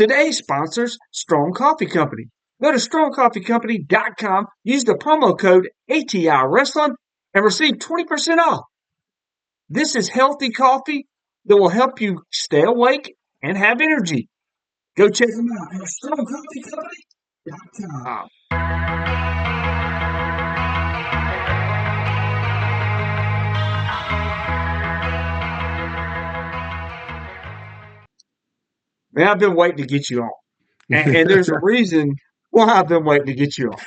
Today's sponsors, Strong Coffee Company. Go to strongcoffeecompany.com, use the promo code ATI Wrestling, and receive 20% off. This is healthy coffee that will help you stay awake and have energy. Go check them out at strongcoffeecompany.com. Man, I've been waiting to get you on. And there's a reason why I've been waiting to get you on.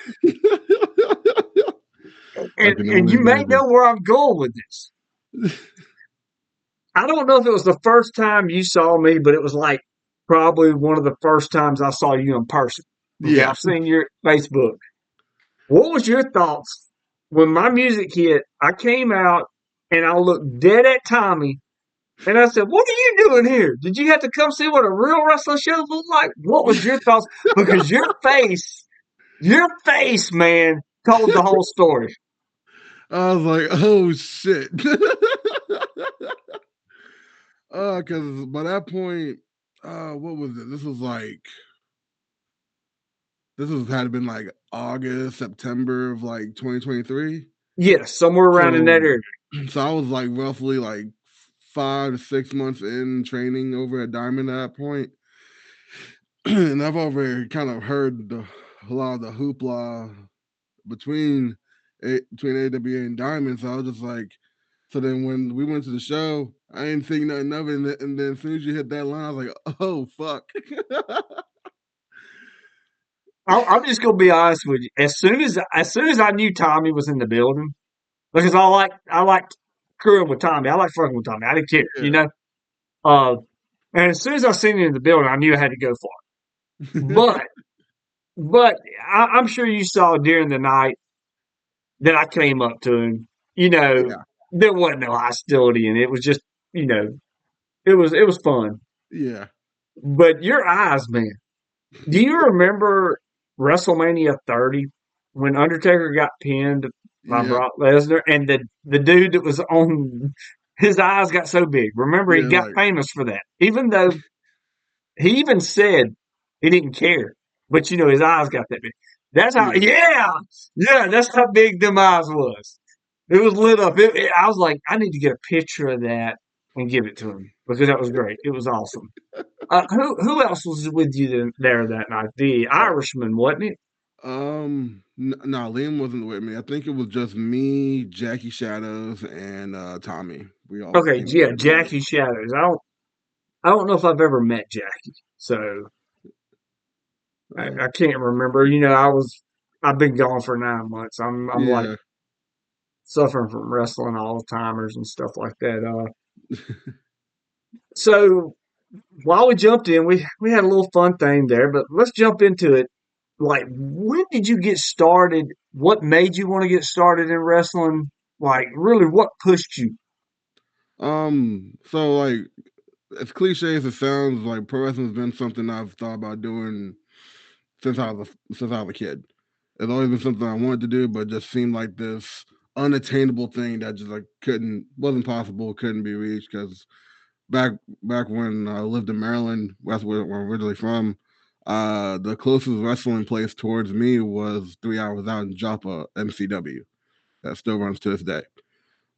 I And, can and only you may imagine. know where I'm going with this. I don't know if it was the first time you saw me, but it was like probably one of the first times I saw you in person. Okay, Yeah. I've seen your Facebook. What was your thoughts when my music hit? I came out and I looked dead at Tommy and I said, "What are you doing here? Did you have to come see what a real wrestling show looked like?" What was your thoughts? Because your face, man, told the whole story. I was like, oh shit. Because by that point, what was it? This was had been like August, September of like 2023. Yes, somewhere around in that So, area. so I was like roughly like 5 to 6 months in training over at Diamond at that point. And I've already kind of heard a lot of the hoopla between between AWA and Diamond. So I was just like, so then when we went to the show, I didn't think nothing of it. And then as soon as you hit that line, I was like, oh fuck. I'm just gonna be honest with you. As soon as I knew Tommy was in the building, because I liked screwing with Tommy. I like fucking with Tommy. I didn't care, you Yeah. know. Uh, and as soon as I seen him in the building, I knew I had to go for it. But I'm sure you saw during the night that I came up to him. You know, Yeah. there wasn't no hostility, and it was just you know, it was fun. Yeah. But your eyes, man. Do you remember WrestleMania 30 when Undertaker got pinned by Yeah. Brock Lesnar and the dude that was on his eyes got so big? Remember, he Yeah. got Like, famous for that. Even though he even said he didn't care, but his eyes got that big. That's how, yeah. yeah, that's how big them eyes was. It was lit up. I was like, I need to get a picture of that and give it to him because that was great. It was awesome. Who else was with you there that night? The Uh, Irishman, wasn't it? no, Liam wasn't with me. I think it was just me, Jackie Shadows, and Tommy. We all Okay, came yeah, over together. Jackie Shadows. I don't know if I've ever met Jackie, so Uh, I can't remember. I've been gone for 9 months. I'm like yeah. suffering from wrestling Alzheimer's and stuff like that. So while we jumped in, we had a little fun thing there, but let's jump into it. Like, when did you get started? What made you want to get started in wrestling? Like, really, what pushed you? So like as cliche as it sounds, like pro wrestling's been something I've thought about doing since I was a kid. It's always been something I wanted to do, but just seemed like this unattainable thing that just like wasn't possible, couldn't be reached. Because back back when I lived in Maryland, that's where I'm originally from. The closest wrestling place towards me was 3 hours out in Joppa, MCW. That still runs to this day.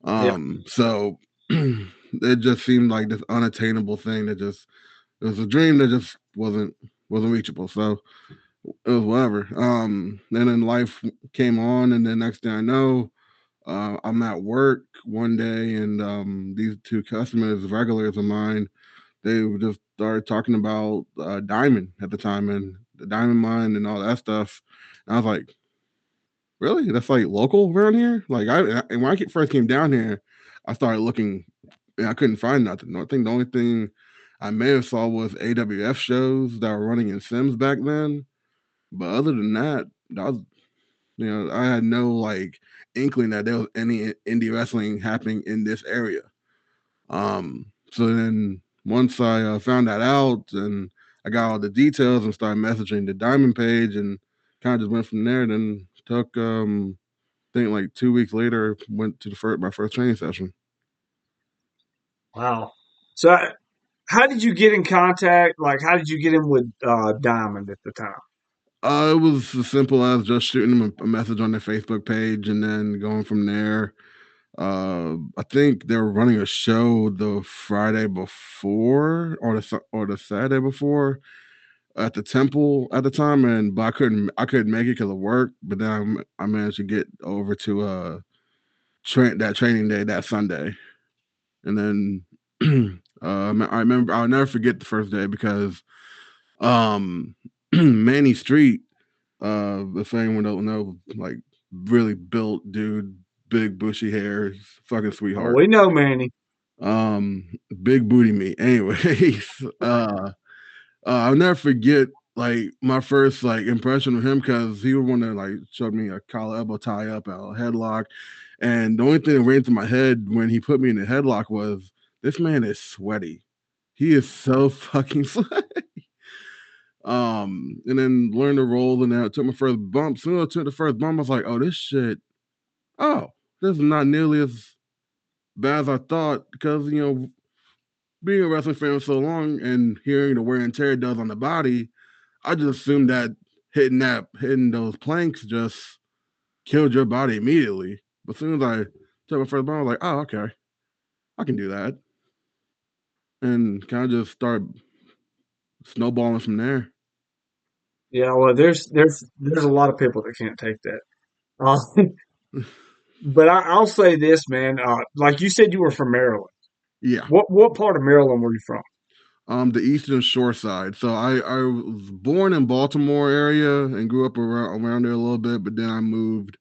Yeah. So it just seemed like this unattainable thing that just it was a dream that just wasn't reachable. So it was whatever. And then life came on, and then next thing I know, I'm at work one day, and these two customers, regulars of mine, they just started talking about diamond at the time and the diamond mine and all that stuff. And I was like, really? That's like local around here? Like and when I first came down here, I started looking, and I couldn't find nothing. I think the only thing I may have saw was AWF shows that were running in Sims back then. But other than that, that was I had no like inkling that there was any indie wrestling happening in this area. So then once I found that out and I got all the details and started messaging the Diamond page and kind of just went from there. Then took I think like 2 weeks later went to my first training session. Wow. So How did you get in contact? Like, how did you get in with Diamond at the time? It was as simple as just shooting them a message on their Facebook page and then going from there. I think they were running a show the Friday before or the Saturday before at the temple at the time, and but I couldn't make it because of work. But then I managed to get over to that training day that Sunday, and then I remember I'll never forget the first day because um Manny Street, if anyone don't know, like really built dude, big bushy hair, fucking Oh, sweetheart. we know Manny. Um, big booty meat. Anyways, I'll never forget like my first like impression of him because he was one that like showed me a collar elbow tie up, a headlock, and the only thing that ran through my head when he put me in the headlock was this man is sweaty. He is so fucking sweaty. And then learned to roll and that took my first bump. Soon as I took the first bump, I was like, oh, this shit, oh, this is not nearly as bad as I thought because being a wrestling fan for so long and hearing the wear and tear it does on the body, I just assumed that hitting those planks just killed your body immediately. But as soon as I took my first bump, I was like, oh, okay, I can do that. And kind of just start snowballing from there. Yeah, well, there's a lot of people that can't take that. Uh, but I'll say this, man. Like you said, you were from Maryland. Yeah. What part of Maryland were you from? The Eastern Shore side. So I was born in Baltimore area and grew up around there a little bit, but then I moved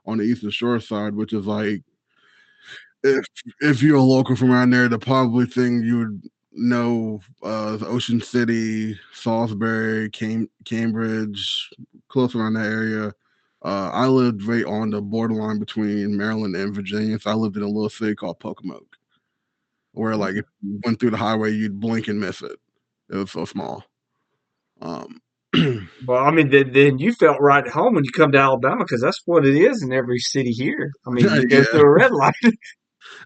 on the Eastern Shore side, which is like if if you're a local from around there, the probably thing you would know Ocean City, Salisbury, Cambridge, close around that area. I lived right on the borderline between Maryland and Virginia. So I lived in a little city called Pocomoke, where like if you went through the highway, you'd blink and miss it. It was so small. Um, Well, I mean, then you felt right at home when you come to Alabama because that's what it is in every city here. I mean, you go yeah, through a red light.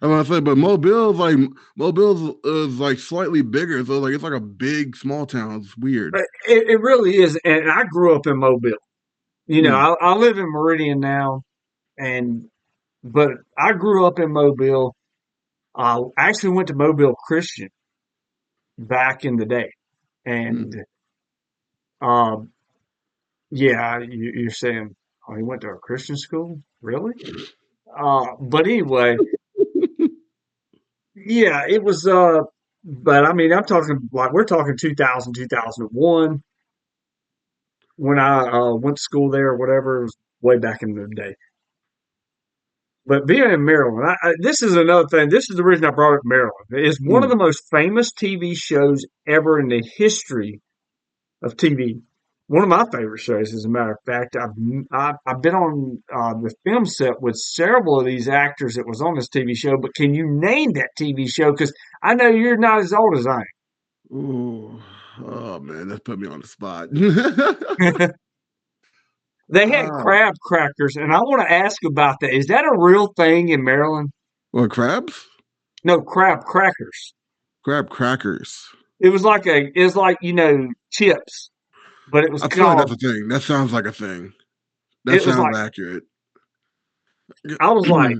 I'm gonna say, but Mobile is like slightly bigger, so like it's like a big small town. It's weird. It really is. And I grew up in Mobile. You know, Mm, I live in Meridian now, and but I grew up in Mobile. I actually went to Mobile Christian back in the day, and mm. um, yeah, you're saying, oh, he went to a Christian school, really? But anyway, yeah, it was. But I mean, I'm talking like we're talking 2000, 2001 when I went to school there or whatever. It was way back in the day. But being in Maryland, this is another thing. This is the reason I brought up Maryland. It's one of Mm. the most famous TV shows ever in the history of TV. One of my favorite shows, as a matter of fact. I've been on the film set with several of these actors that was on this TV show. But can you name that TV show? Because I know you're not as old as I Ooh. Oh man, that put me on the spot. am. They had ah, crab crackers, and I want to ask about that. Is that a real thing in Maryland? what crabs? No, crab crackers. Crab crackers. It's like chips, but it was I feel like that's called. a thing. That sounds like a thing. That It was sounds like accurate. I was like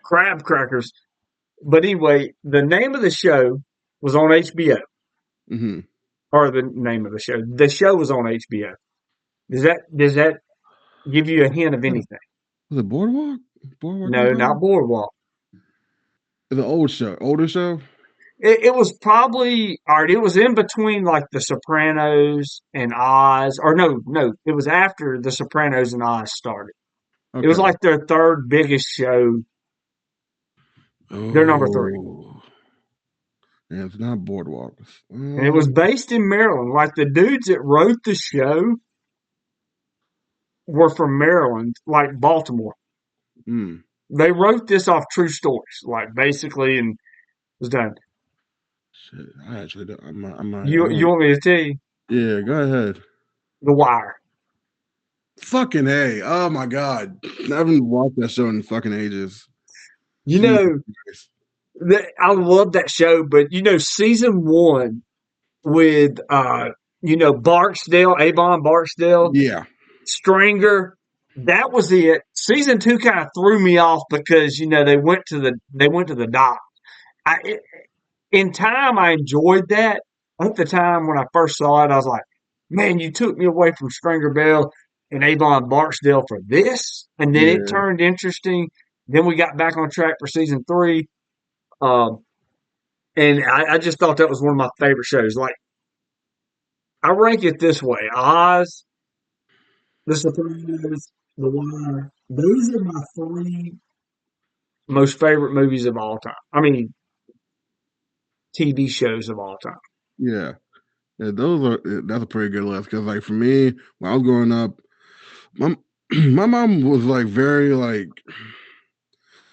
crab crackers. But anyway, the name of the show was on HBO, hmm or the name of the show. The show was on HBO. Does that give you a hint of anything? Was it Boardwalk? Boardwalk No, not Empire? Boardwalk. It's an old show. Older show? It was probably all right. It was in between like The Sopranos and Oz, or no, it was after The Sopranos and Oz started. It was Okay. like their third biggest show. They're number three, Oh. Yeah, it's not Boardwalk. and it was based in Maryland. Like the dudes that wrote the show were from Maryland, like Baltimore. mm, They wrote this off true stories, like basically, and it was done. shit. I actually don't. I You don't. want me to tell you Yeah, go ahead. The Wire? Fucking A. Oh my God. I haven't watched that show in fucking ages. You Jesus know, Christ. I love that show, but season one with Barksdale, Avon Barksdale, Yeah, Stranger. That was it. Season two kind of threw me off because they went to the dock. I in time I enjoyed that. At the time when I first saw it, I was like, "Man, you took me away from Stringer Bell and Avon Barksdale for this," and then it yeah, turned interesting. Then we got back on track for season three, um, and I just thought that was one of my favorite shows. Like I rank it this way: Oz, The Sopranos, The Wire. Those are my three most favorite movies of all time. I mean, TV shows of all time. yeah. Yeah, those are that's a pretty good list because like for me, when I was growing up, my my mom was like very like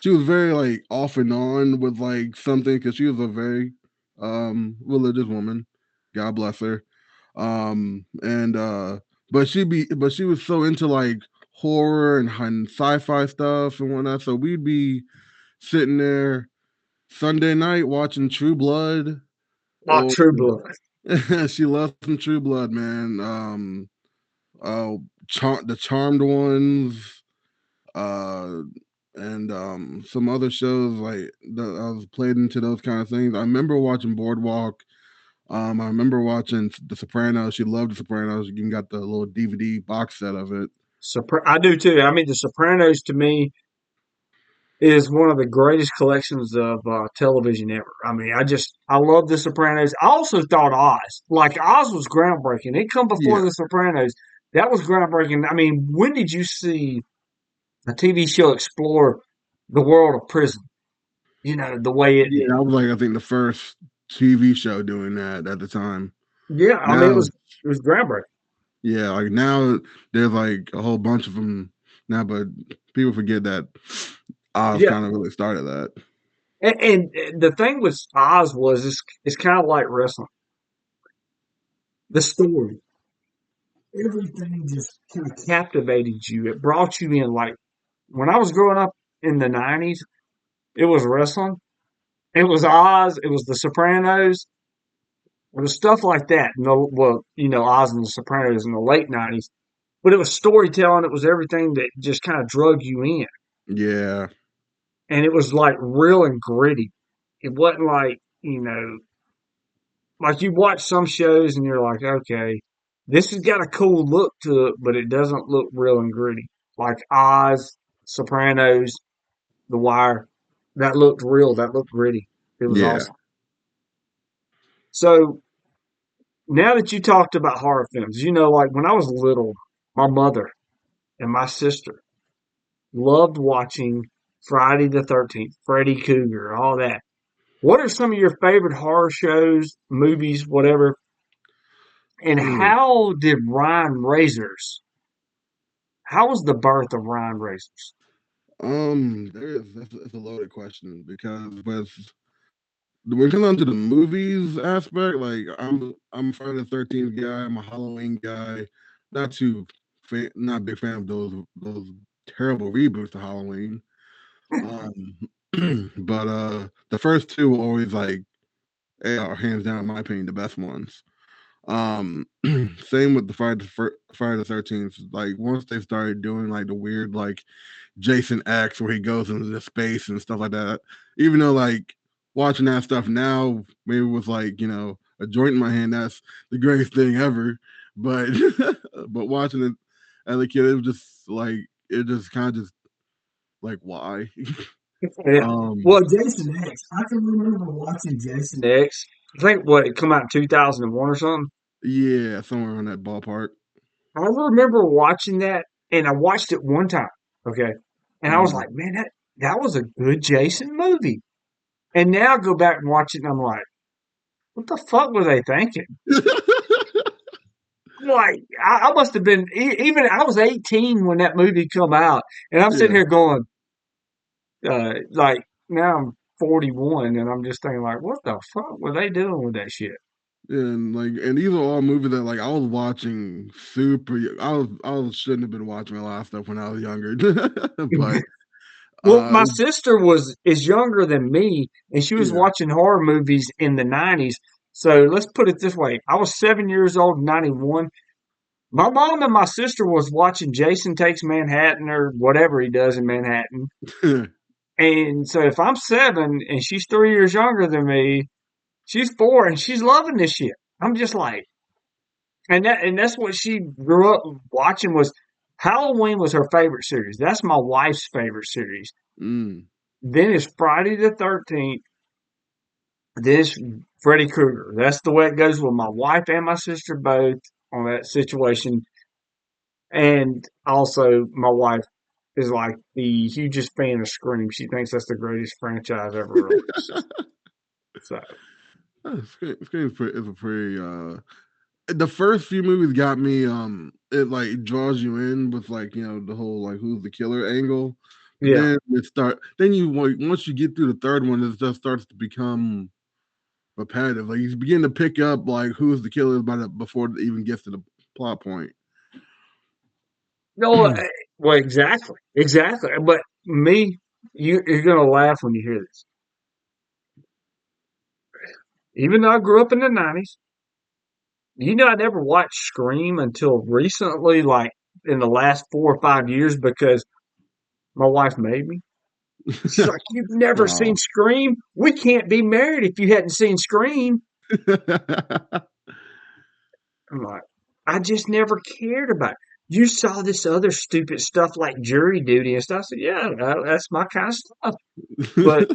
she was very like off and on with like something because she was a very religious woman. God bless her. And but she was so into like horror and sci-fi stuff and whatnot. So we'd be sitting there Sunday night watching True Blood Not or True Blood. she loves some True Blood, man. The Charmed Ones, uh, and some other shows like I was played into those kind of things. I remember watching Boardwalk. I remember watching The Sopranos. She loved The Sopranos. You even got the little DVD box set of it. I do too. I mean, The Sopranos to me is one of the greatest collections of television ever. I mean, I love The Sopranos. I also thought Oz was groundbreaking. It come before Yeah, The Sopranos. That was groundbreaking. I mean, when did you see a TV show explore the world of prison? The way it yeah. did. I was like, I think the first TV show doing that at the time. Yeah, I mean, it Now, was it was groundbreaking. yeah, like now there's like a whole bunch of them now, but people forget that Oz Yeah, kind of really started that. and the thing with Oz was it's kind of like wrestling. The story, everything just kind of captivated you. It brought you in. Like when I was growing up in the '90s, it was wrestling. It was Oz. It was The Sopranos. It was stuff like that. No, well, Oz and The Sopranos in the late '90s. But it was storytelling. It was everything that just kind of drug you in, Yeah, and it was like real and gritty. It wasn't like you watch some shows and you're like, okay, this has got a cool look to it, but it doesn't look real and gritty. Like Oz, Sopranos, The Wire, that looked real. That looked gritty. It was yeah. awesome. So now that you talked about horror films, like when I was little, my mother and my sister loved watching Friday the 13th, Freddy Krueger, all that. What are some of your favorite horror shows, movies, whatever? And Mm. how was the birth of Ryan Razors? That's a loaded question because when it comes down to the movies aspect, like I'm a Friday the 13th guy, I'm a Halloween guy, not a big fan of those terrible reboots to Halloween. Um, but the first two were always like they are hands down, in my opinion, the best ones. Same with the Friday the 13th. Like once they started doing like the weird like Jason X where he goes into the space and stuff like that. Even though like watching that stuff now, maybe with like, a joint in my hand, that's the greatest thing ever. But but watching it as a kid, it was just like it just kind of just like why? Yeah. um Well, Jason X, I can remember watching Jason X. I think it come out in 2001 or something. yeah, somewhere in that ballpark. I remember watching that, and I watched it one time. Okay, and I was Mm. like, man, that was a good Jason movie. And now I go back and watch it, and I'm like, what the fuck were they thinking? Like, I must have been even I was 18 when that movie come out, and I'm sitting Yeah. here going, like now I'm 41, and I'm just thinking like, what the fuck were they doing with that shit? And these are all movies that like I was watching super. I shouldn't have been watching a lot of stuff when I was younger, but Well, Uh, my sister is younger than me, and she was yeah. watching horror movies in the '90s. So let's put it this way: I was 7 years old in '91. My mom and my sister was watching Jason Takes Manhattan or whatever he does in Manhattan. And so if I'm 7 and she's 3 years younger than me, she's 4 and she's loving this shit. I'm just like, and that's what she grew up watching was Halloween was her favorite series. That's my wife's favorite series. Mm. Then it's Friday the 13th. This Freddy Krueger. That's the way it goes with my wife and my sister both on that situation. And also, my wife is like the hugest fan of Scream. She thinks that's the greatest franchise ever released. So, It's a pretty the first few movies got me it like draws you in with like the whole like who's the killer angle, but yeah. then you once you get through the third one it just starts to become repetitive, like you begin to pick up like who's the killer before it even gets to the plot point. No, well, exactly. Exactly. But me, you're going to laugh when you hear this. Even though I grew up in the '90s, I never watched Scream until recently, like in the last 4 or 5 years, because my wife made me. She's like, "You've never seen Oh. Scream? We can't be married if you hadn't seen Scream." I'm like, I just never cared about it. You saw this other stupid stuff like jury duty and stuff. I said, yeah, that's my kind of stuff. But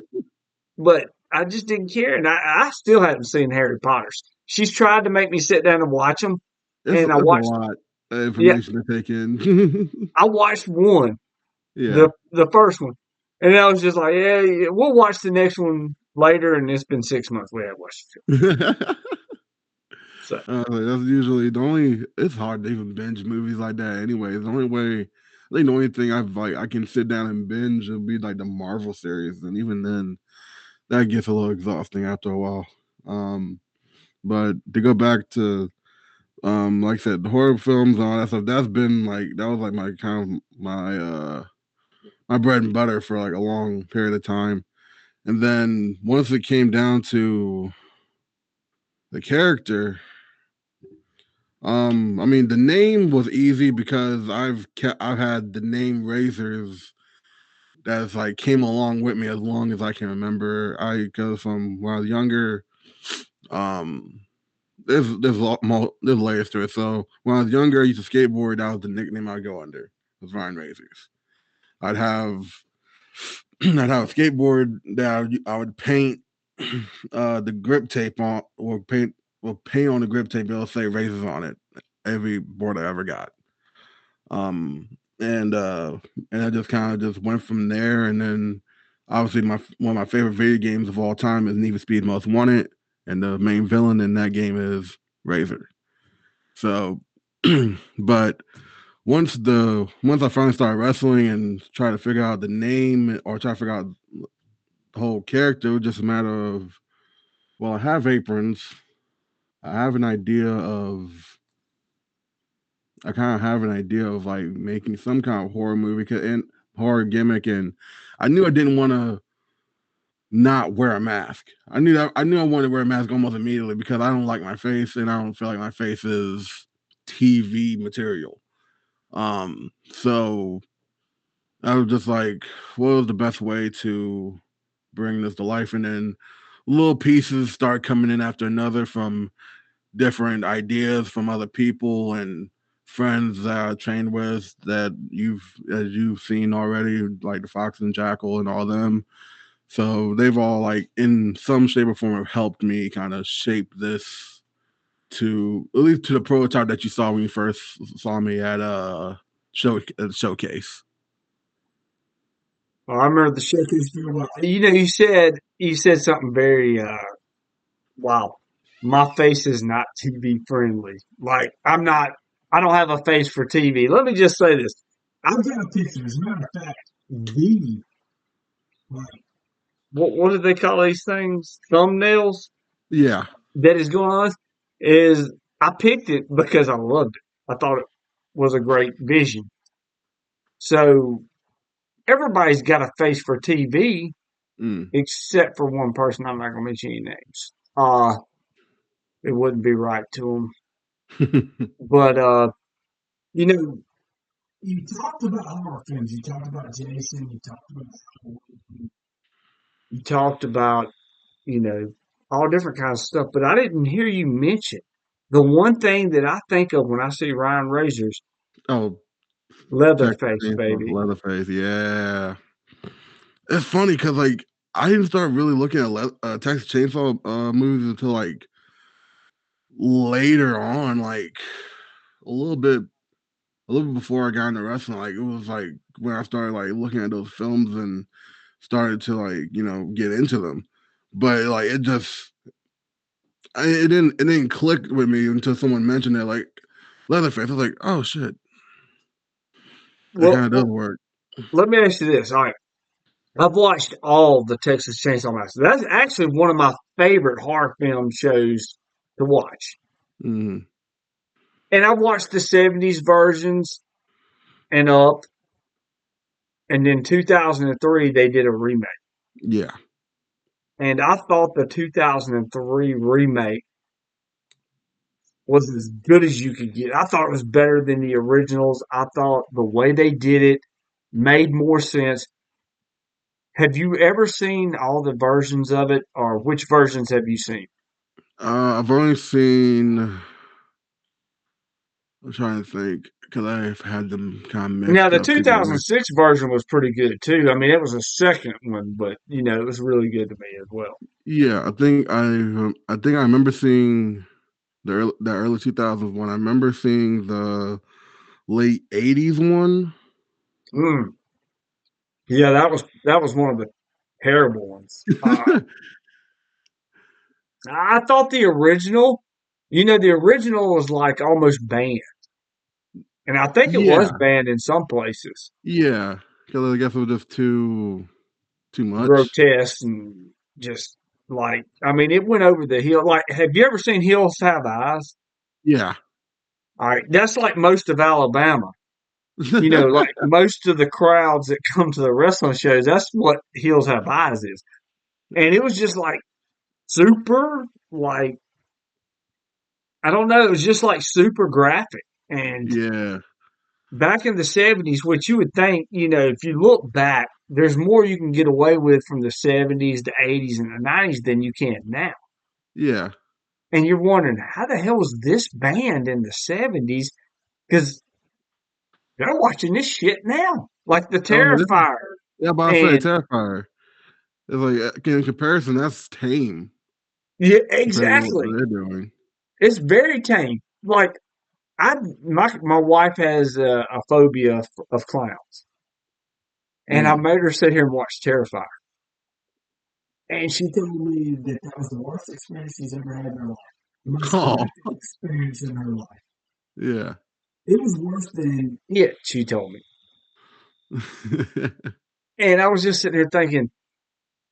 but I just didn't care, and I still haven't seen Harry Potter's. She's tried to make me sit down and watch them, and I It's a watched. lot of Yeah, information to take in. I watched one, Yeah. the first one, and I was just like, yeah, yeah, we'll watch the next one later. And it's been 6 months we haven't watched it. So That's usually the only. It's hard to even binge movies like that. Anyway, the only way, I think the only thing I can sit down and binge would be like the Marvel series, and even then, that gets a little exhausting after a while. Um, but to go back to like I said, the horror films and all that stuff, that was like my kind of my bread and butter for like a long period of time. And then once it came down to the character, I mean, the name was easy because I've had the name Razors that's like came along with me as long as I can remember. I Because from when I was younger, um, there's layers to it. So when I was younger, I used to skateboard. That was the nickname I'd go under, was Ryan Razors. I'd have I'd have a skateboard that I would paint the grip tape on, or paint on the grip tape. It'll say Razors on it. Every board I ever got. Um, and uh, and I just kind of just went from there. And then obviously my one of my favorite video games of all time is Need for Speed Most Wanted, and the main villain in that game is Razor. So, but once I finally started wrestling and try to figure out the name or try to figure out the whole character, it was just a matter of, well, I have aprons. I have an idea of I kind of have an idea of like making some kind of horror movie and horror gimmick, and I knew I didn't want to not wear a mask. I knew I wanted to wear a mask almost immediately because I don't like my face, and I don't feel like my face is TV material. So I was just like, what was the best way to bring this to life? And then little pieces start coming in after another from different ideas from other people and friends that I trained with that as you've seen already, like the Fox and Jackal and all them. So they've all like in some shape or form have helped me kind of shape this to at least to the prototype that you saw when you first saw me at showcase. well, I remember the showcase. You said something very wow. My face is not TV friendly. Like I'm not. I don't have a face for TV. Let me just say this. I've got a picture. As a matter of fact, the like what do they call these things? Thumbnails Yeah. that is going on is I picked it because I loved it. I thought it was a great vision. So everybody's got a face for TV Mm. except for one person. I'm not going to mention any names. It wouldn't be right to them. But you know, you talked about horror films. You talked about Jason. You talked about all different kinds of stuff. But I didn't hear you mention the one thing that I think of when I see Ryan Razor's Oh, Texas Leatherface, Chainsaw, baby. Leatherface. Yeah, it's funny because like I didn't start really looking at Texas Chainsaw movies until like later on, like a little bit, a little bit before I got into wrestling. Like it was like when I started like looking at those films and started to like get into them. But like it didn't click with me until someone mentioned it, like Leatherface. I was like, oh shit, that kind Well, of does work. let me ask you this. All right. I've watched all the Texas Chainsaw Massacre. That's actually one of my favorite horror film shows to watch. Mm, And I watched the 70s versions and up. And then 2003, they did a remake. yeah, And I thought the 2003 remake was as good as you could get. I thought it was better than the originals. I thought the way they did it made more sense. Have you ever seen all the versions of it, or which versions have you seen? I've only seen. I'm trying to think because I've had them kind of Now, mixed the up together. 2006 version was pretty good too. I mean, it was a second one, but it was really good to me as well. Yeah, I think I remember seeing the early 2000s one. I remember seeing the late 80s one. Mm. Yeah, that was one of the terrible ones. I thought the original was like almost banned, and I think it was Yeah, banned in some places. yeah, because I guess it was just too much. Grotesque and just like I mean, it went over the hill. Like, have you ever seen Hills Have Eyes? Yeah. All right, that's like most of Alabama. Like most of the crowds that come to the wrestling shows, that's what Hills Have Eyes is. And it was just like super, like, I don't know, it was just like super graphic. And Yeah, back in the 70s, what you would think, if you look back, there's more you can get away with from the 70s, the 80s, and the 90s than you can now. yeah. And you're wondering, how the hell was this banned in the 70s? Because they're watching this shit now. Like the Oh, yeah. Terrifier. Yeah, but I say And Terrifier. It's like in comparison, that's tame yeah, compared to what exactly. they're doing. It's very tame. Like my wife has a phobia of clowns, and I Mm. made her sit here and watch Terrifier, and she told me that that was the worst experience she's ever had in her life, the most Oh, horrific experience in her life. yeah. It was worse than it. She told me, and I was just sitting here thinking,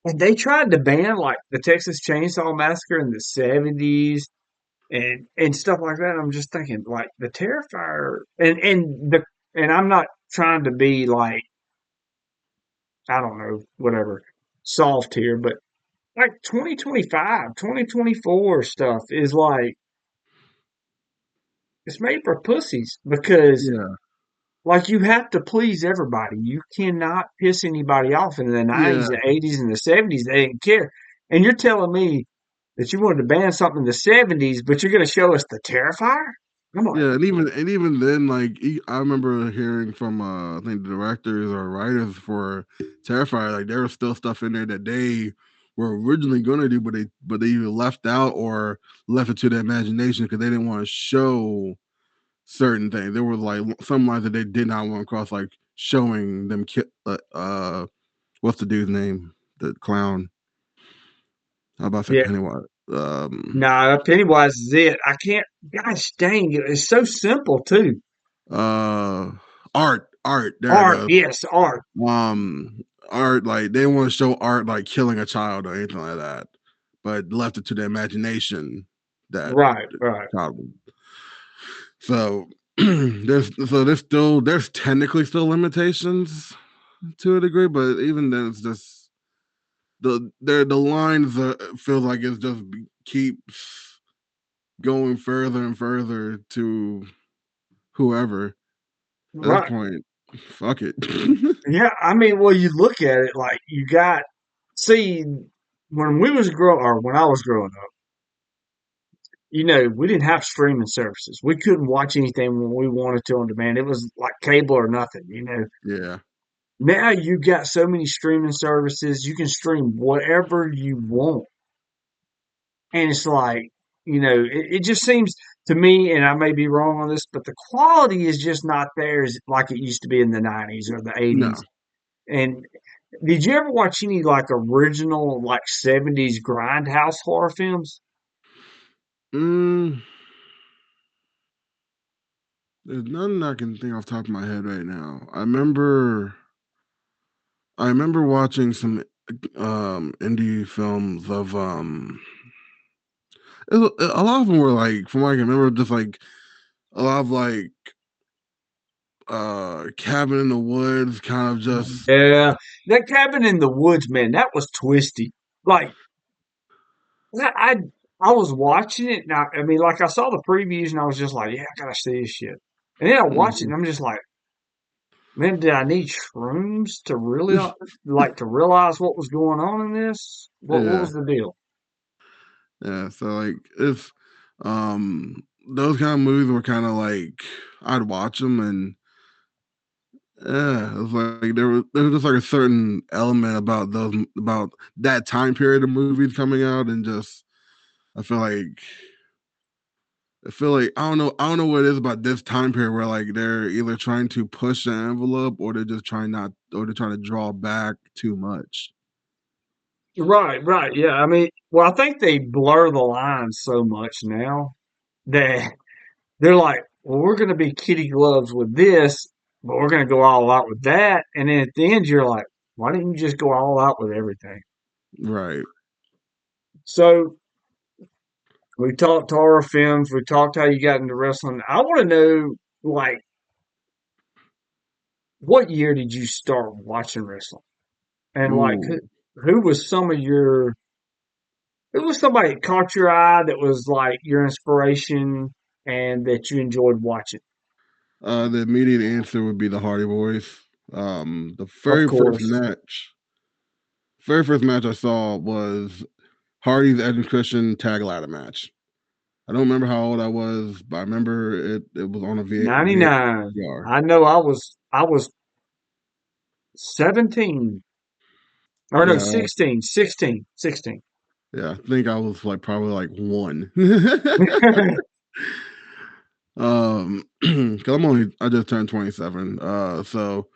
and they tried to ban like the Texas Chainsaw Massacre in the 70s and stuff like that. I'm just thinking like the Terrifier and I'm not trying to be like I don't know whatever soft here, but like 2025, 2024 stuff is like it's made for pussies because Yeah, like you have to please everybody. You cannot piss anybody off. And in the yeah, 90s, the 80s, and the 70s, they didn't care. And you're telling me that you wanted to ban something in the 70s, but you're going to show us the Terrifier? Come on. yeah. And even then, like I remember hearing from I think the directors or writers for Terrifier, like there was still stuff in there that they were originally going to do, but they either left out or left it to the imagination because they didn't want to show certain things. There were like some lines that they did not want to cross, like showing them. What's the dude's name? The clown. How about that Yeah. Pennywise? Nah, Pennywise is it. I can't. Gosh dang it! It's so simple too. Uh, art. There it Art, goes. yes, art. Um, art. Like they want to show art like killing a child or anything like that, but left it to the imagination that Right, the right. child. So there's technically still limitations to a degree, but even then, it's just the lines feel like it's just keeps going further and further to whoever. At this Right. point, fuck it. Yeah. I mean, well, you look at it like you got, see, when we was growing, or when I was growing up, we didn't have streaming services. We couldn't watch anything when we wanted to on demand. It was like cable or nothing. Yeah, Now you got so many streaming services, you can stream whatever you want. And it's like, it just seems to me, and I may be wrong on this, but the quality is just not there as like it used to be in the 90s or the 80s. no. And did you ever watch any like original like 70s grindhouse horror films? Mm, there's nothing I can think off the top of my head right now. I remember watching some indie films of a lot of them were like, from what I can remember, just like a lot of like cabin in the woods, kind of just Yeah, that cabin in the woods, man, that was twisty. Like I, I was watching it, and I mean, like I saw the previews, and I was just like, yeah, I gotta see this shit. And then I watched it, and mhm. I'm just like, man, did I need shrooms to really like to realize what was going on in this? What Yeah, was the deal? yeah. So like if those kind of movies were kind of like I'd watch them and yeah, it was like there was just like a certain element about that time period of movies coming out and just I feel like I don't know what it is about this time period where like they're either trying to push the envelope or they're just trying not or they're trying to draw back too much. Right, right, yeah. I mean, well, I think they blur the lines so much now that they're like, well, we're going to be kitty gloves with this, but we're going to go all out with that. And then at the end, you're like, why didn't you just go all out with everything? Right. So we talked horror films. We talked how you got into wrestling. I want to know, like, what year did you start watching wrestling? And like, who, Ooh. who was some of your, who was somebody that caught your eye that was like your inspiration and that you enjoyed watching? The immediate answer would be the Hardy Boys. The Of course. very first match I saw was Hardy's Edge and Christian tag ladder match. I don't remember how old I was, but I remember it was on a 99. VCR. I know I was 17 or no, Yeah, 16, 16, 16. yeah. I think I was like probably like one. Because I just turned 27. So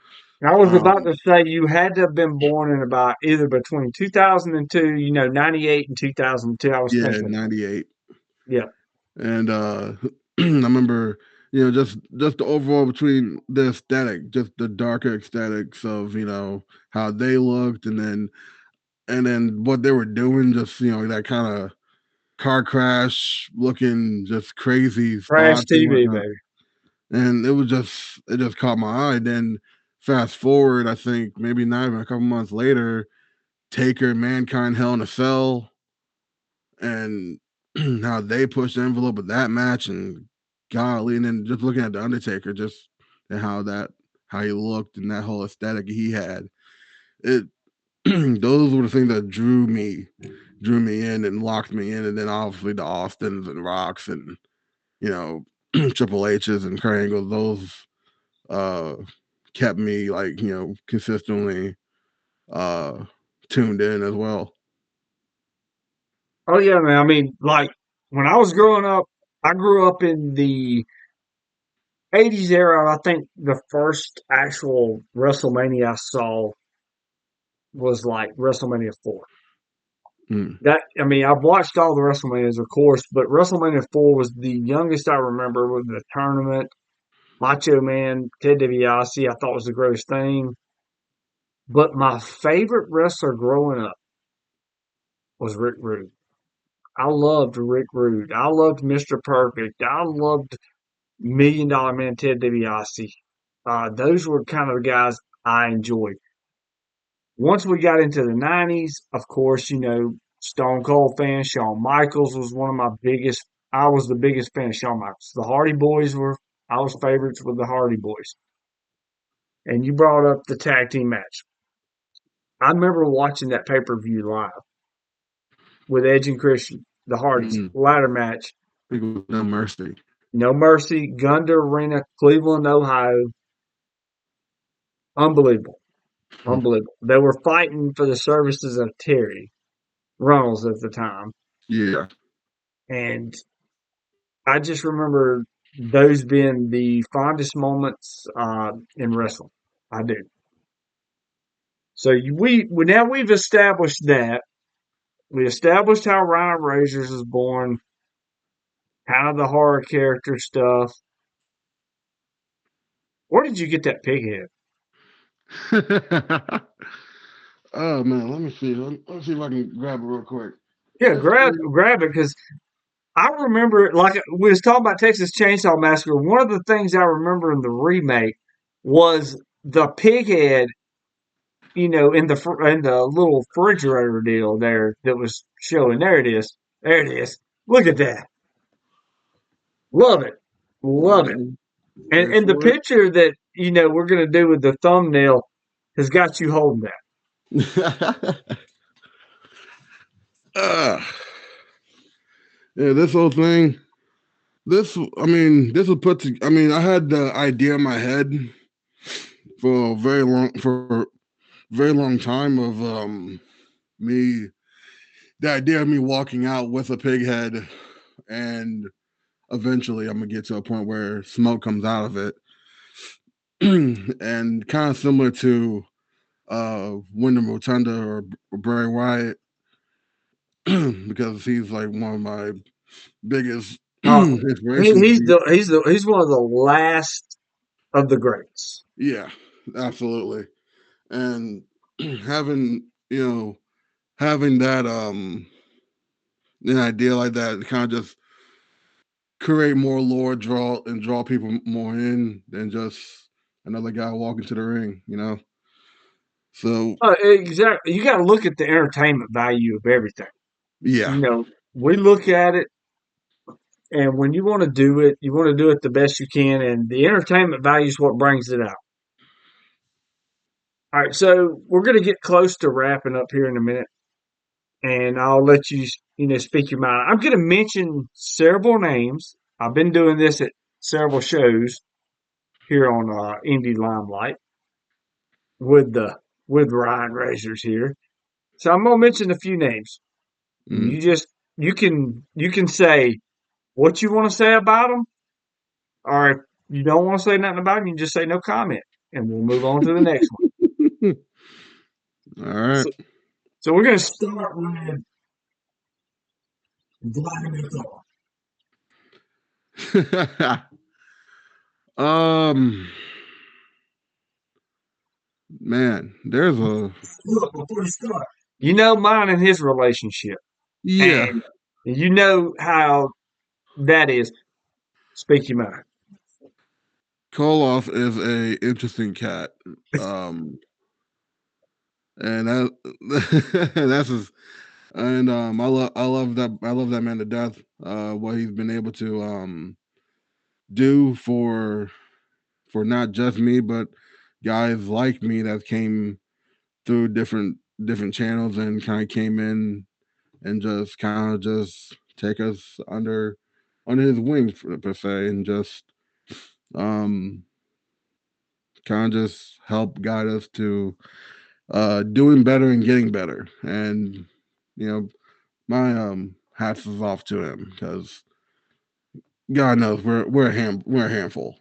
I was about um, to say you had to have been born in about either between 2002, 98 and 2002. I was yeah, thinking, 98. yeah, And I remember, just the overall between the aesthetic, just the darker aesthetics of, how they looked and then what they were doing, just, that kind of car crash looking just crazy Crash spots and TV, whatnot. baby. And it just caught my eye. Then fast forward, I think maybe not even a couple months later, Taker, Mankind, Hell in a Cell, and how they pushed the envelope of that match, and golly, and then just looking at the Undertaker, just and how he looked and that whole aesthetic he had. It those were the things that drew me in and locked me in, and then obviously the Austins and Rocks and you know Triple H's and Kurt Angles. Those uh kept me like consistently uh tuned in as well. Oh yeah, man. I mean, like when I was growing up, I grew up in the 80s era. I think the first actual WrestleMania I saw was like WrestleMania 4. Mm. That I mean, I've watched all the WrestleManias, of course, but WrestleMania 4 was the youngest I remember with the tournament. Macho Man, Ted DiBiase, I thought was the greatest thing. But my favorite wrestler growing up was Rick Rude. I loved Rick Rude. I loved Mr. Perfect. I loved Million Dollar Man Ted DiBiase. Those were kind of the guys I enjoyed. Once we got into the 90s, of course, Stone Cold fan, Shawn Michaels was one of my biggest. I was the biggest fan of Shawn Michaels. The Hardy Boys were, I was favorites with the Hardy Boys. And you brought up the tag team match. I remember watching that pay per view live with Edge and Christian, the Hardys Mm, ladder match. I think it was No Mercy. No Mercy, Gunda Arena, Cleveland, Ohio. Unbelievable. Unbelievable. They were fighting for the services of Terry Runnels at the time. Yeah. And I just remember those being the fondest moments in wrestling. I do. So now we've established that. We established how Ryan Razors was born, kind of the horror character stuff. Where did you get that pig head? Oh man, let me see. Let me see if I can grab it real quick. Yeah, This is grab it because I remember, like we was talking about Texas Chainsaw Massacre. One of the things I remember in the remake was the pig head, in the little refrigerator deal there that was showing. There it is. There it is. Look at that. Love it. Love it. okay. And Wait the for picture that we're gonna do with the thumbnail has got you holding that. it. uh, yeah, this whole thing. This was put to. I mean, I had the idea in my head for a very long time of me the idea of me walking out with a pig head, and eventually I'm gonna get to a point where smoke comes out of it, and kind of similar to Wyndham Rotunda or Bray Wyatt, because he's like one of my biggest Uh, inspirations. he's one of the last of the greats. Yeah, absolutely. And having having that an idea like that kind of just create more lore, draw people more in than just another guy walking to the ring. So Exactly. You got to look at the entertainment value of everything. yeah, We look at it, and when you want to do it, you want to do it the best you can, and the entertainment value is what brings it out. All right, so we're going to get close to wrapping up here in a minute, and I'll let you, speak your mind. I'm going to mention several names. I've been doing this at several shows here on Indy LimeLight with the with Ryan Razors here. So I'm going to mention a few names. mm. You just you can say what you want to say about them, or if you don't want to say nothing about them, you just say no comment, and we'll move on to the next one. All right. So, so we're going to start with Vladimir Thor. um, man, there's a Look, before you start, you know mine and his relationship, yeah. and you know how that is. Speak your mind. Koloff is a interesting cat. Um, and that's his. And I love that man to death. What he's been able to do for not just me, but guys like me that came through different channels and kind of came in and just kind of just take us under his wings per se, and just um kind of just help guide us to doing better and getting better. And you know, my hats is off to him because God knows we're a handful.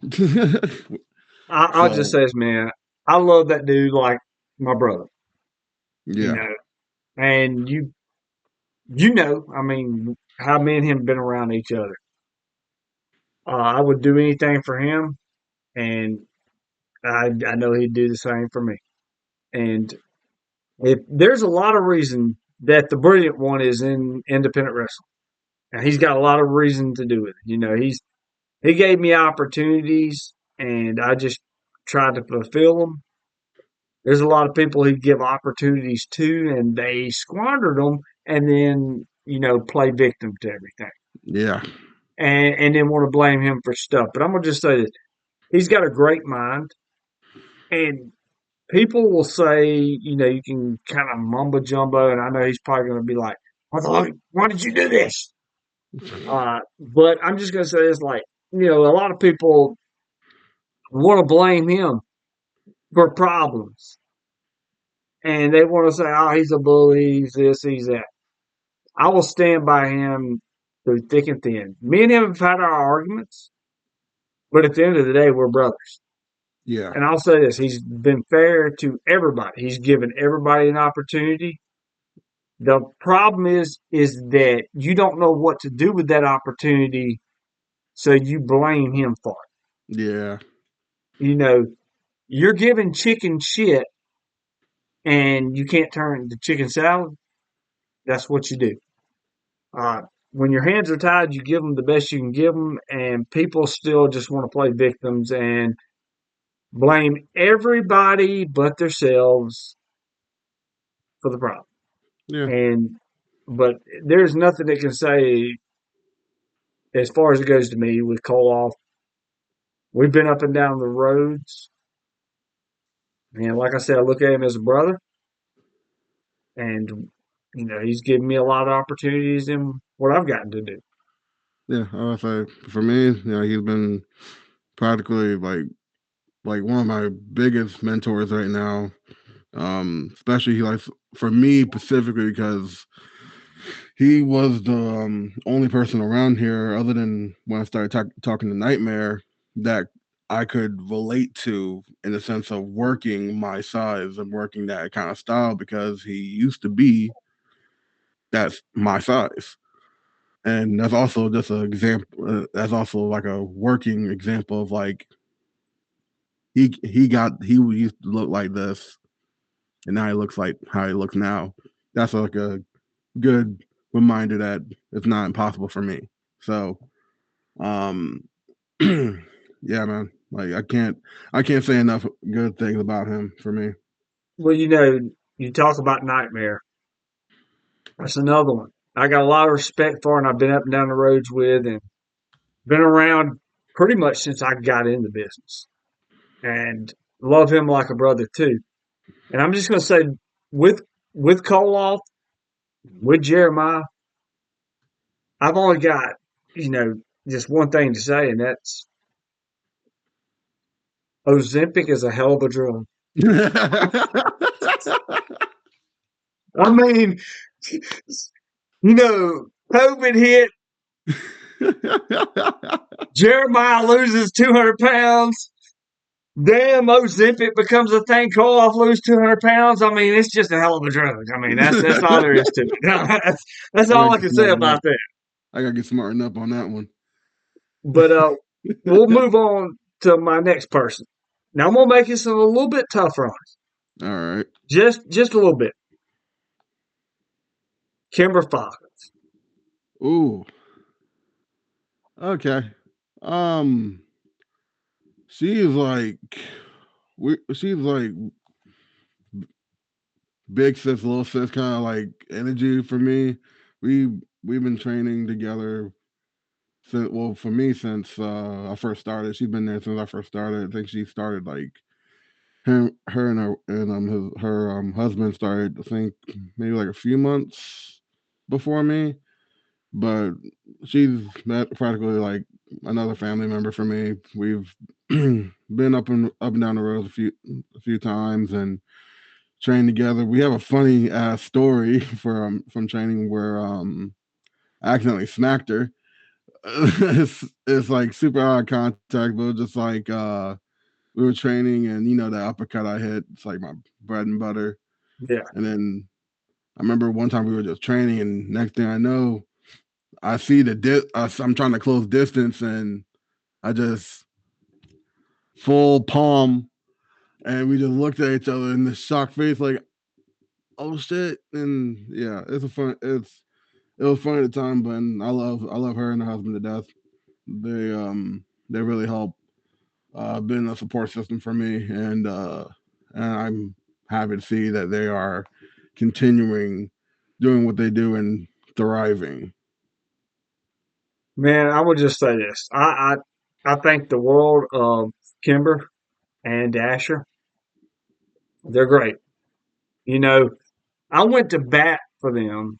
I'll just So say this, man. I love that dude like my brother. You yeah, know, and I mean, how me and him have been around each other. I would do anything for him, and I know he'd do the same for me. And if there's a lot of reason that the brilliant one is in independent wrestling, and he's got a lot of reason to do it. He gave me opportunities, and I just tried to fulfill them. There's a lot of people who give opportunities to, and they squandered them, and then play victim to everything, Yeah. and then want to blame him for stuff. But I'm gonna just say this: he's got a great mind, and people will say, you can kind of mumbo jumbo, and I know he's probably going to be like, why did you do this? But I'm just going to say this, like, a lot of people want to blame him for problems, and they want to say, oh, he's a bully, he's this, he's that. I will stand by him through thick and thin. Me and him have had our arguments, but at the end of the day, we're brothers. Yeah. And I'll say this: he's been fair to everybody. He's given everybody an opportunity. The problem is that you don't know what to do with that opportunity, so you blame him for Yeah. it. You're giving chicken shit and you can't turn it into chicken salad. That's what you do. When your hands are tied, you give them the best you can give them, and people still just want to play victims and blame everybody but themselves for the problem. Yeah. And but there's nothing that can say as far as it goes to me with Koloff. We've been up and down the roads, and like I said, I look at him as a brother, and he's given me a lot of opportunities in what I've gotten to do. Yeah. I would say for me, he's been practically like one of my biggest mentors right now. Especially like for me specifically because he was the only person around here, other than when I started talking to Nightmare, that I could relate to in the sense of working my size and working that kind of style because he used to be that's my size. And that's also just an example. That's also like a working example of like he used to look like this, and now he looks like how he looks now. That's like a good reminder that it's not impossible for me. So, um, yeah, man. Like I can't say enough good things about him for me. Well, you talk about Nightmare. That's another one. I got a lot of respect for, and I've been up and down the roads with, and been around pretty much since I got into business, and love him like a brother too. And I'm just going to say, with with Koloff, with Jeremiah, I've only got just one thing to say, and that's Ozempic is a hell of a drug. I mean, COVID hit, Jeremiah loses 200 pounds. Damn, Ozempic becomes a thing. Koloff lose 200 pounds. I mean, it's just a hell of a drug. I mean, that's all there is to it. That's I gotta all I get can say smartened about up. that. I gotta get smartened up on that one. But we'll move on to my next person. Now I'm gonna make this a little bit tougher on us, All right. just a little bit. Kimber Fox. Ooh. Okay. Um. She's like she's like big sis, little sis kind of like energy for me. We we've been training together since well for me since I first started. She's been there since I first started. I think she started like her and her husband started I think maybe like a few months before me. But she's practically like another family member for me. We've been up and down the road a few times and trained together. We have a funny ass story from training where I accidentally smacked her. It's like super odd contact, but just like we were training and the uppercut I hit, it's like my bread and butter. Yeah, And then I remember one time we were just training and next thing I know, I see I'm trying to close distance and I just full palm and we just looked at each other in this shocked face like, oh shit. And yeah, it was funny at the time, but I love her and her husband to death. They really help been a support system for me and happy to see that they are continuing doing what they do and thriving. Man, I would just say this. I think the world of Kimber and Dasher, they're great. You know, I went to bat for them,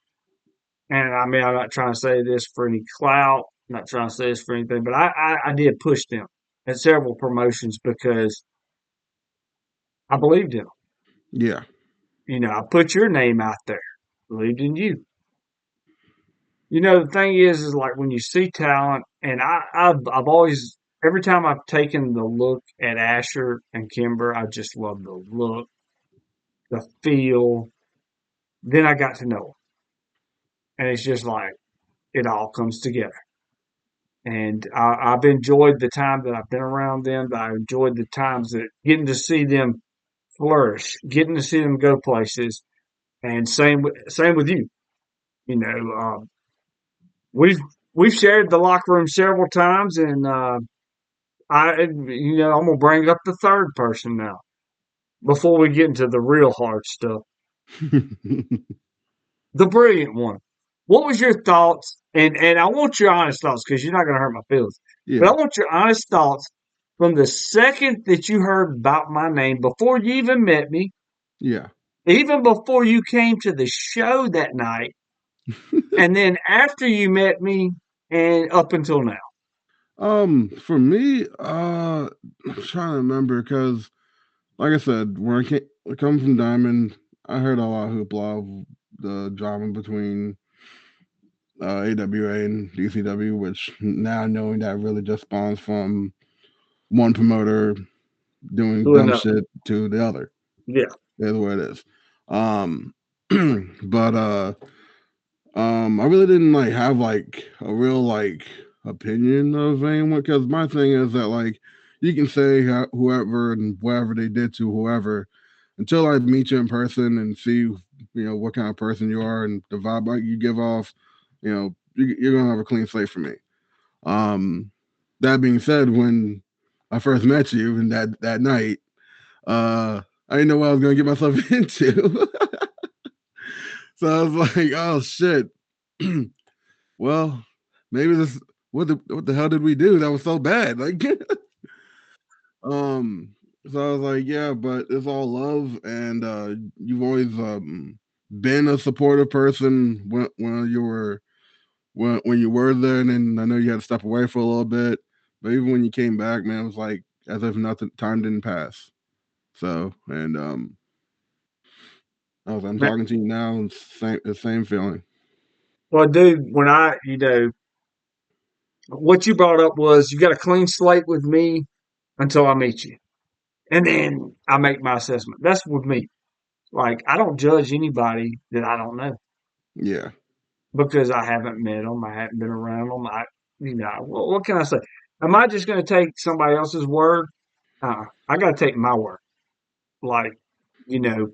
and I mean, I'm not trying to say this for any clout, I'm not trying to say this for anything, but I did push them at several promotions because I believed in them. Yeah. I put your name out there, believed in you. The thing is like when you see talent, and I've always, every time I've taken the look at Asher and Kimber, I just love the look, the feel. Then I got to know them, and it's just like it all comes together. And I've enjoyed the time that I've been around them. I enjoyed the times that getting to see them flourish, getting to see them go places, and same with you. You know, we've we've shared the locker room several times, and I'm gonna bring up the third person now before we get into the real hard stuff. The brilliant one. What was your thoughts? And I want your honest thoughts because you're not gonna hurt my feelings. But I Yeah. want your honest thoughts from the second that you heard about my name before you even met me, Yeah. even before you came to the show that night, and then after you met me and up until now. For me, I'm trying to remember because, like I said, when I come from Diamond, I heard a lot of hoopla of the drama between AWA and DCW, which now knowing that really just spawns from one promoter doing Doing dumb that. shit to the other. Yeah. That's what it is. Um, but I really didn't like have like a real like opinion of anyone because my thing is that like you can say whoever and whatever they did to whoever until I meet you in person and see what kind of person you are and the vibe like you give off, you're gonna have a clean slate for me. Um, that being said, when I first met you and that night, I didn't know what I was gonna get myself into. So I was like, oh shit. Well, maybe this what the hell did we do that was so bad? Like um so I was like, yeah, but it's all love and you've always been a supportive person when you were when you were there and then I know you had to step away for a little bit. But even when you came back, man, it was like as if nothing time didn't pass. So and I'm Man, talking to you now and the same feeling. well, dude, what you brought up was you got a clean slate with me until I meet you. And then I make my assessment. That's with me. Like, I don't judge anybody that I don't know Yeah. because I haven't met them. I haven't been around them. What can I say? Am I just going to take somebody else's word? I got to take my word. Like, you know,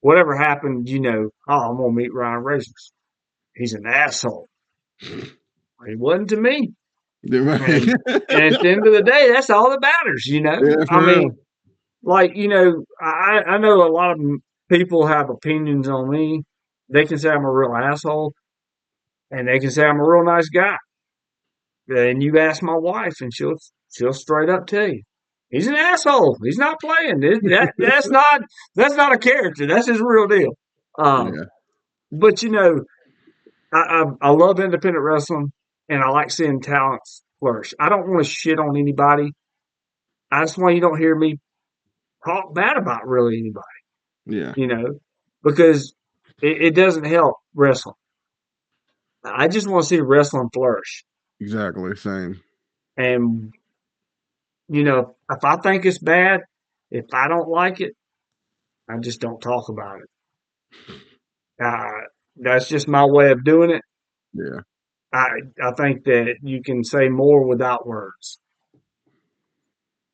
whatever happened, I'm going to meet Ryan Razors. He's an asshole. He wasn't to me. Right. And at the end of the day, that's all that matters. Yeah, I for real. mean, like, I know a lot of people have opinions on me. They can say I'm a real asshole, and they can say I'm a real nice guy. And you ask my wife, and she'll straight up tell you he's an asshole. He's not playing. That's not a character. That's his real deal. Um, Yeah, but I love independent wrestling, and I like seeing talents flourish. I don't want to shit on anybody. That's why you don't hear me talk bad about really anybody. yeah, you know, because it doesn't help wrestling. I just want to see wrestling flourish. exactly. Same. And, if I think it's bad, if I don't like it, I just don't talk about it. That's just my way of doing it. Yeah. I think that you can say more without words.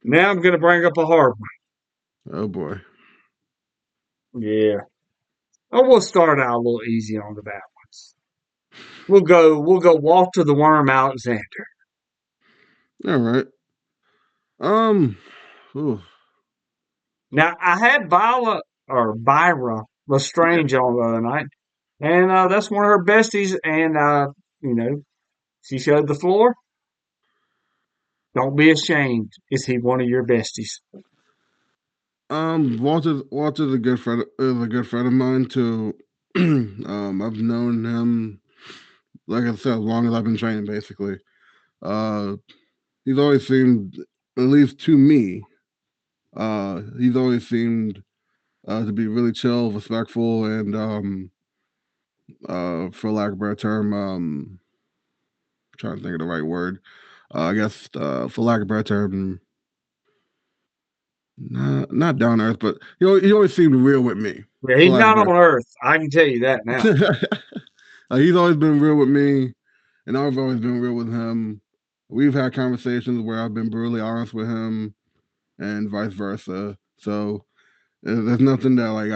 Now I'm going to bring up a hard Oh boy. one. Yeah. Oh, we'll start out a little easy on the bad ones. We'll go Walter the Worm Alexander. All right. Um. Ooh. Now I had Viola or Byra Yeah. Lestrange on the other night, and that's one of her besties. And you know, she showed the floor. Don't be ashamed. Is he one of your besties? Walter's a good friend. Is a good friend of mine too. I've known him, like I said, as long as I've been training. Basically, uh, he's always seemed, at least to me, he's always seemed to be really chill, respectful, and for lack of a better term, trying to think of the right word. I guess for lack of a better term, not down to earth, but he always seemed real with me, Yeah, for he's lack of not a on Earth. I can tell you that now. better. He's always been real with me, and I've always been real with him. We've had conversations where I've been brutally honest with him, and vice versa. So there's nothing that like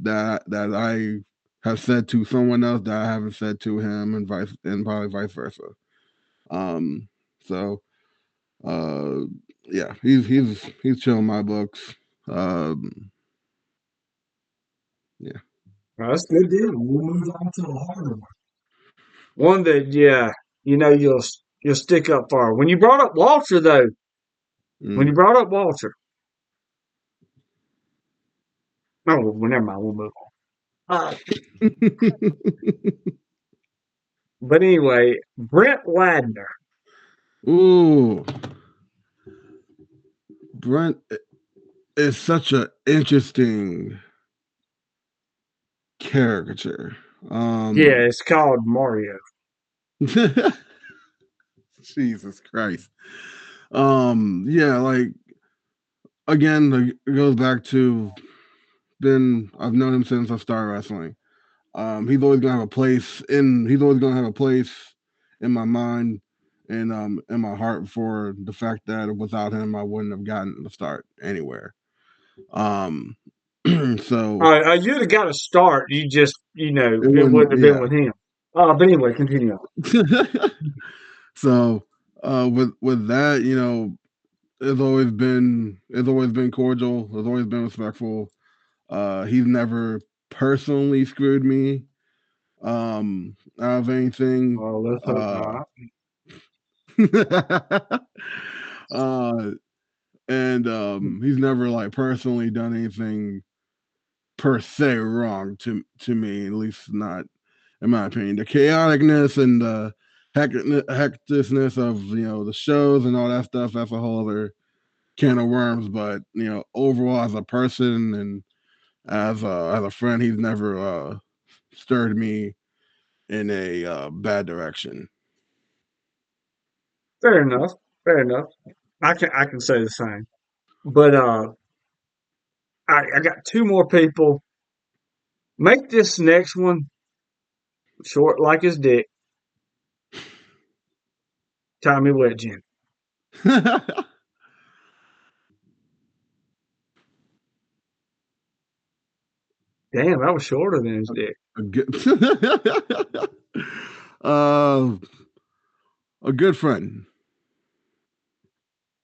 that I have said to someone else that I haven't said to him, and probably vice versa. Um, so uh, yeah, he's chilling my books. Um, yeah. Well, that's a good deal. We'll move on to the harder one. One that, yeah, you know, you'll stick up for. When you brought up Walter, though, when you Mm. brought up Walter, oh, well, never mind. We'll move on. But anyway, Brent Ladner. Ooh, Brent is such an interesting caricature. Yeah, it's called Mario. Jesus Christ. Yeah, like again, like, it goes back to been I've known him since I started wrestling. He's always gonna have a place in my mind and in my heart for the fact that without him I wouldn't have gotten the start anywhere. Um so You'd have got a start. You just, it it wouldn't wouldn't have been yeah. with him. But anyway, continue on. So with that, it's always been cordial, it's always been respectful. He's never personally screwed me out of anything. Well, let's hope not. uh and he's never like personally done anything per se wrong to me, at least not in my opinion. The chaoticness and the hecticness of the shows and all that stuff, that's a whole other can of worms. But overall, as a person and as a friend, he's never stirred me in a bad direction. Fair enough. Fair enough. I can say the same. But I got two more people. Make this next one short like his dick. Tommy Wedgen. Damn, that was shorter than his dick. a good, uh, a good friend.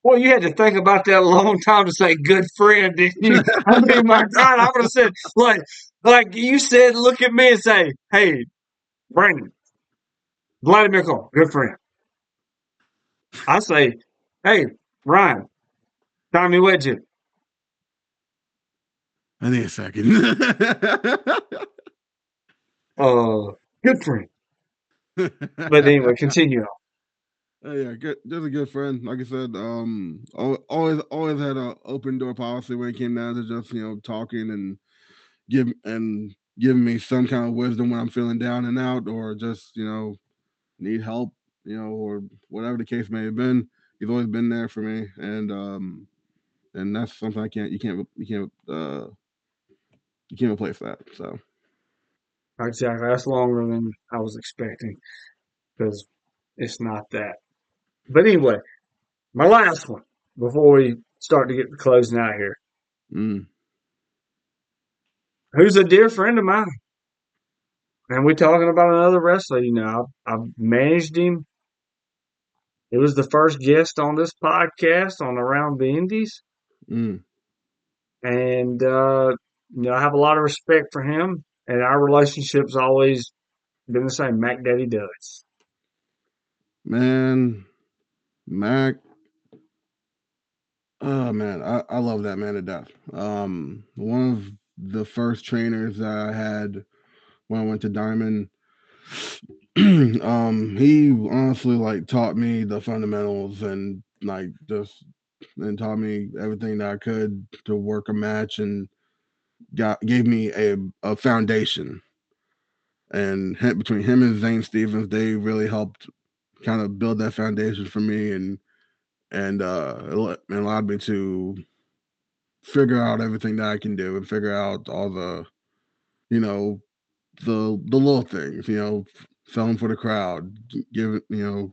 Well, you had to think about that a long time to say good friend, didn't you? I mean, my God, I would have said like you said, look at me and say, "Hey, Brandon, Vladimir Cole, good friend." I say, "Hey, Ryan, Tommy Wedgen, I need a second. good friend." But anyway, continue on. Yeah, good. Just a good friend. Like I said, always had an open door policy when it came down to just talking and giving me some kind of wisdom when I'm feeling down and out, or just need help, or whatever the case may have been. He's always been there for me, and that's something you can't replace that. So. Exactly, that's longer than I was expecting because it's not that. But anyway, my last one before we start to get to closing out here. Mm, Who's a dear friend of mine? And we're talking about another wrestler. I've managed him. It was the first guest on this podcast on Around the Indies. mm. And I have a lot of respect for him, and our relationship's always been the same. Mac Daddy does. Man, Mac. Oh man, I love that man to death. One of the first trainers that I had when I went to Diamond, he honestly like taught me the fundamentals and like just and taught me everything that I could to work a match and gave me a foundation. And between him and Zane Stevens, they really helped kind of build that foundation for me and it allowed me to figure out everything that I can do and figure out all the you know the little things, selling for the crowd, give it,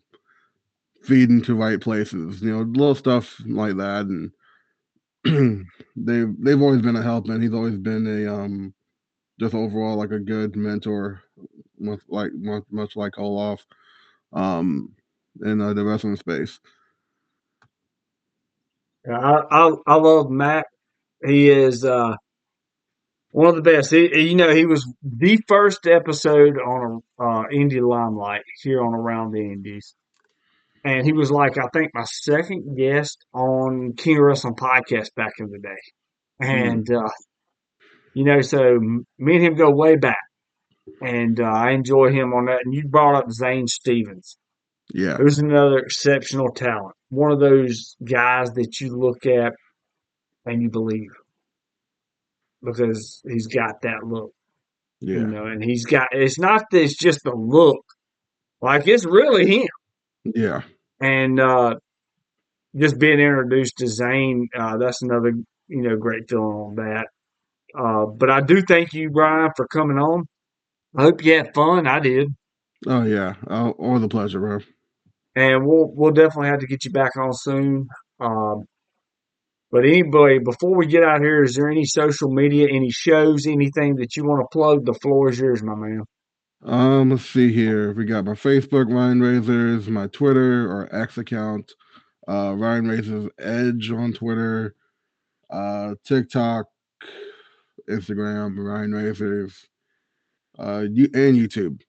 feeding to right places, little stuff like that, and they've always been a help, and he's always been a just overall like a good mentor, much like Olaf, um, in the wrestling space. I love Mac. He is one of the best. He was the first episode on Indy LimeLight here on Around the Indies. And he was like, I think, my second guest on King of Wrestling podcast back in the day. Mm, And, so me and him go way back. And I enjoy him on that. And you brought up Zane Stevens. yeah, Who's another exceptional talent. One of those guys that you look at and you believe because he's got that look, yeah, and it's not that it's just the look, like it's really him. yeah. And just being introduced to Zane, that's another, great feeling on that. But I do thank you, Brian, for coming on. I hope you had fun. I did. Oh yeah, all the pleasure, bro. And we'll definitely have to get you back on soon. Um, but anyway, before we get out here, is there any social media, any shows, anything that you want to plug? The floor is yours, my man. Let's see here. We got my Facebook, Ryan Razors, my Twitter or X account, Ryan Razors Edge on Twitter, TikTok, Instagram, Ryan Razors, and YouTube.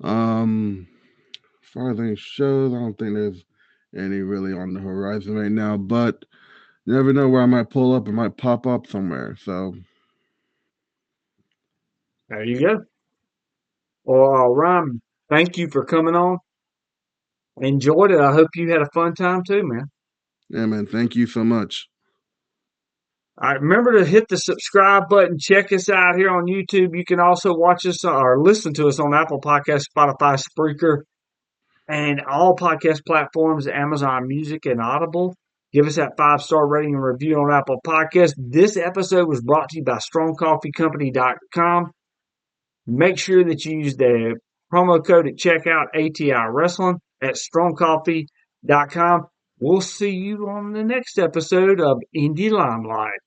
As far as any shows, I don't think there's any really on the horizon right now, but you never know where I might pull up. It might pop up somewhere. So, There you go. Well, Ryan, thank you for coming on. Enjoyed it. I hope you had a fun time too, man. yeah, man, thank you so much. All right, remember to hit the subscribe button. Check us out here on YouTube. You can also watch us or listen to us on Apple Podcasts, Spotify, Spreaker, and all podcast platforms, Amazon Music and Audible. Give us that 5-star rating and review on Apple Podcasts. This episode was brought to you by StrongCoffeeCompany.com. Make sure that you use the promo code at checkout, ATI Wrestling, at StrongCoffee.com. We'll see you on the next episode of Indie Limelight.